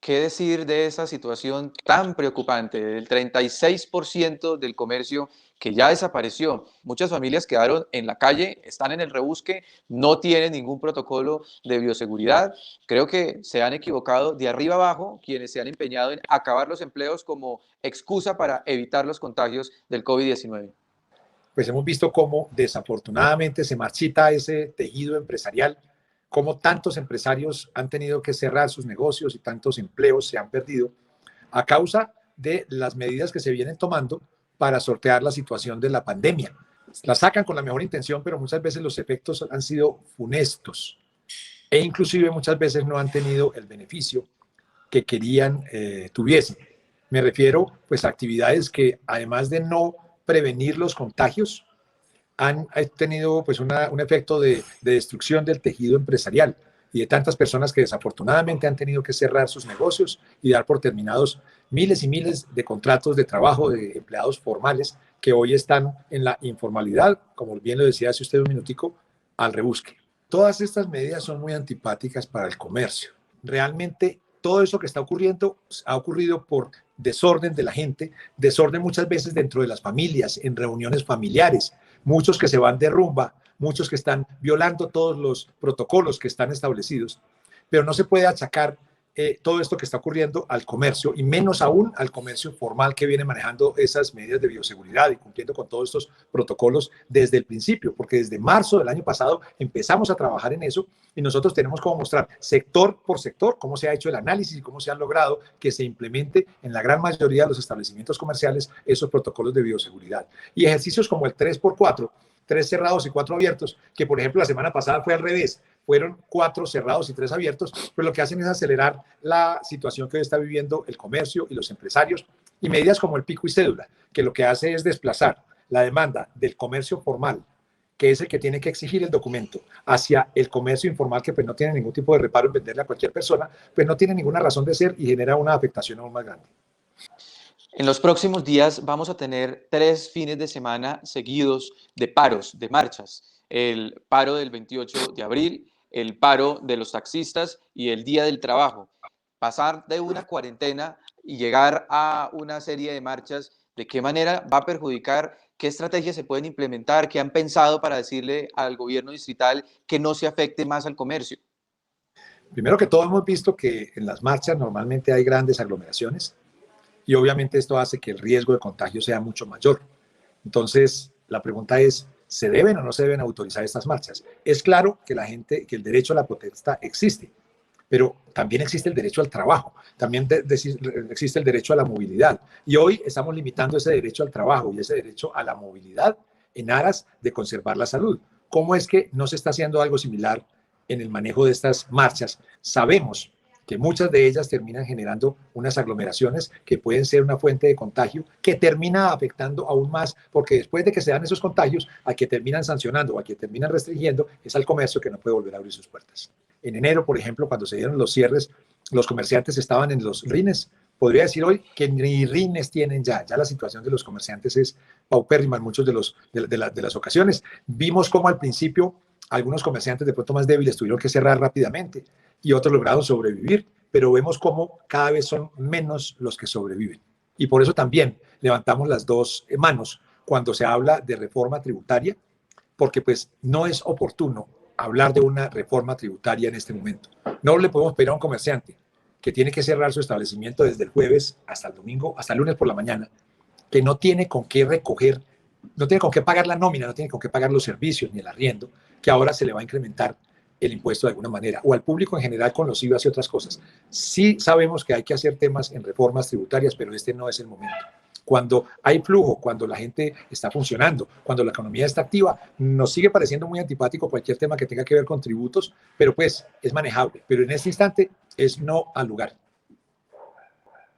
¿Qué decir de esa situación tan preocupante del 36% del comercio que ya desapareció? Muchas familias quedaron en la calle, están en el rebusque, no tienen ningún protocolo de bioseguridad. Creo que se han equivocado de arriba abajo quienes se han empeñado en acabar los empleos como excusa para evitar los contagios del COVID-19. Pues hemos visto cómo desafortunadamente se marchita ese tejido empresarial, cómo tantos empresarios han tenido que cerrar sus negocios y tantos empleos se han perdido a causa de las medidas que se vienen tomando para sortear la situación de la pandemia. La sacan con la mejor intención, pero muchas veces los efectos han sido funestos e inclusive muchas veces no han tenido el beneficio que querían tuviesen. Me refiero pues a actividades que además de no prevenir los contagios, han tenido pues un efecto de destrucción del tejido empresarial y de tantas personas que desafortunadamente han tenido que cerrar sus negocios y dar por terminados miles y miles de contratos de trabajo de empleados formales que hoy están en la informalidad, como bien lo decía hace usted un minutico, al rebusque. Todas estas medidas son muy antipáticas para el comercio. Realmente todo eso que está ocurriendo ha ocurrido por desorden de la gente, desorden muchas veces dentro de las familias, en reuniones familiares, muchos que se van de rumba, muchos que están violando todos los protocolos que están establecidos, pero no se puede achacar todo esto que está ocurriendo al comercio y menos aún al comercio formal que viene manejando esas medidas de bioseguridad y cumpliendo con todos estos protocolos desde el principio, porque desde marzo del año pasado empezamos a trabajar en eso y nosotros tenemos como mostrar sector por sector cómo se ha hecho el análisis y cómo se han logrado que se implemente en la gran mayoría de los establecimientos comerciales esos protocolos de bioseguridad. Y ejercicios como el 3x4, 3 cerrados y 4 abiertos, que por ejemplo la semana pasada fue al revés, fueron 4 cerrados y 3 abiertos, pues lo que hacen es acelerar la situación que hoy está viviendo el comercio y los empresarios, y medidas como el pico y cédula, que lo que hace es desplazar la demanda del comercio formal, que es el que tiene que exigir el documento, hacia el comercio informal, que pues no tiene ningún tipo de reparo en venderle a cualquier persona, pues no tiene ninguna razón de ser y genera una afectación aún más grande. En los próximos días vamos a tener 3 fines de semana seguidos de paros, de marchas. El paro del 28 de abril, el paro de los taxistas y el Día del Trabajo. Pasar de una cuarentena y llegar a una serie de marchas, ¿de qué manera va a perjudicar? ¿Qué estrategias se pueden implementar? ¿Qué han pensado para decirle al gobierno distrital que no se afecte más al comercio? Primero que todo, hemos visto que en las marchas normalmente hay grandes aglomeraciones y obviamente esto hace que el riesgo de contagio sea mucho mayor. Entonces, la pregunta es, ¿se deben o no se deben autorizar estas marchas? Es claro que que el derecho a la protesta existe, pero también existe el derecho al trabajo, también existe el derecho a la movilidad. Y hoy estamos limitando ese derecho al trabajo y ese derecho a la movilidad en aras de conservar la salud. ¿Cómo es que no se está haciendo algo similar en el manejo de estas marchas? Sabemos que muchas de ellas terminan generando unas aglomeraciones que pueden ser una fuente de contagio que termina afectando aún más, porque después de que se dan esos contagios, a que terminan sancionando o a que terminan restringiendo es al comercio que no puede volver a abrir sus puertas. En enero, por ejemplo, cuando se dieron los cierres, los comerciantes estaban en los rines. Podría decir hoy que ni rines tienen ya la situación de los comerciantes es paupérrima en muchas de las ocasiones. Vimos cómo al principio algunos comerciantes de pronto más débiles tuvieron que cerrar rápidamente y otros lograron sobrevivir, pero vemos cómo cada vez son menos los que sobreviven. Y por eso también levantamos las dos manos cuando se habla de reforma tributaria, porque pues no es oportuno hablar de una reforma tributaria en este momento. No le podemos pedir a un comerciante que tiene que cerrar su establecimiento desde el jueves hasta el domingo, hasta el lunes por la mañana, que no tiene con qué recoger, no tiene con qué pagar la nómina, no tiene con qué pagar los servicios ni el arriendo, que ahora se le va a incrementar el impuesto de alguna manera, o al público en general con los IVA y otras cosas. Sí sabemos que hay que hacer temas en reformas tributarias, pero este no es el momento. Cuando hay flujo, cuando la gente está funcionando, cuando la economía está activa, nos sigue pareciendo muy antipático cualquier tema que tenga que ver con tributos, pero pues es manejable. Pero en este instante es no al lugar.